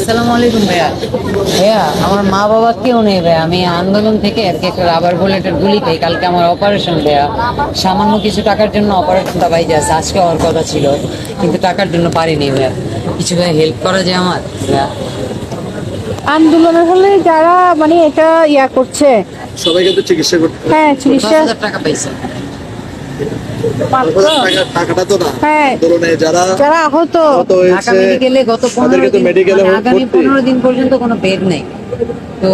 আসসালামু আলাইকুম ভাইয়া। ভাইয়া আমার মা বাবা কেউ নেই ভাইয়া, আমি আন্দোলন থেকে আর কি একটা রাবার বুলেটের গুলি পাই। কালকে আমার অপারেশন ভাইয়া, সামান্য কিছু টাকার জন্য অপারেশনটা বাইরে আছে, আজকে হওয়ার কথা ছিল কিন্তু টাকার জন্য পারিনি ভাইয়া। কিছু ভাইয়া হেল্প করা যায় আমার ভাইয়া? আন্দোলনের হলে যারা মানে এটা করছে, সবাইকে তো চিকিৎসা করতে হবে। হ্যাঁ চিকিৎসা 5,000 টাকা পাইছে। মাত্র। টাকাটা তো না, হ্যাঁ আন্দোলনে যারা যারা আহত আহত ঢাকা হয়েছে মেডিকেলে গত 15 তাদেরকে তো দিন, মেডিকেলে মানে আগামী ভর্তি। 15 দিন পর্যন্ত কোনো বেড নেই। তো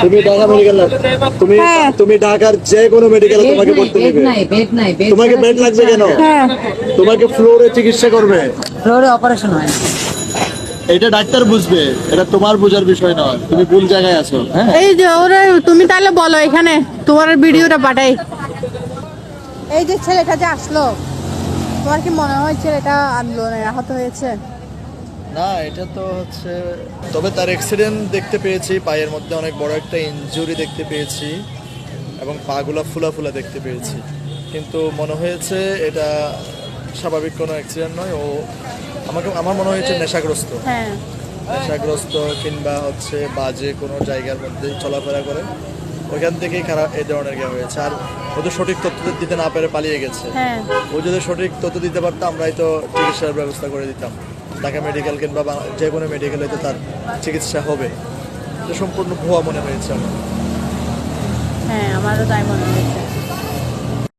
তুমি ঢাকা মেডিকেল না, তুমি হ্যাঁ। তুমি ঢাকার যে কোনো মেডিকেলে তোমাকে ভর্তি বেড নেবে। নাই, বেড নাই, বেড তোমাকে বেড লাগবে কেন? হ্যাঁ তোমাকে ফ্লোরে চিকিৎসা করবে, ফ্লোরে অপারেশন হয় না। এটা ডাক্তার বুঝবে, এটা তোমার বোঝার বিষয় নয়। তুমি ভুল জায়গায় আছো। হ্যাঁ, এই যে ওরা, তুমি তাহলে বলো এখানে তোমার ভিডিওটা পাঠাই। এই যে ছেলেটা যে আসলো, তোমার কি মনে হয় ছেলেটা আন্দোলনে আহত হয়েছে? না এটা তো হচ্ছে, তবে তার অ্যাক্সিডেন্ট দেখতে পেয়েছি, পায়ের মধ্যে অনেক বড় একটা ইনজুরি দেখতে পেয়েছি এবং পাগুলা ফুলা ফুলা দেখতে পেয়েছি, কিন্তু মনে হয়েছে এটা স্বাভাবিক কোনো অ্যাক্সিডেন্ট নয়। ও আমার মনে হয়েছে নেশাগ্রস্ত, হ্যাঁ নেশাগ্রস্ত কিংবা হচ্ছে বাজে কোনো জায়গার মধ্যে চলাফেরা করে, ওইখান থেকেই খারাপ এই ধরনের ইয়ে হয়েছে। আর ও তো সঠিক তথ্য দিতে না পেরে পালিয়ে গেছে। হ্যাঁ ও যদি সঠিক তথ্য দিতে পারতো আমরাই তো চিকিৎসার ব্যবস্থা করে দিতাম। ঢাকা মেডিকেল কিংবা যে কোনো মেডিকেলে তো তার চিকিৎসা হবে। এটা সম্পূর্ণ ভুয়া মনে হয়েছে আমার। হ্যাঁ আমারও তাই মনে হয়েছে।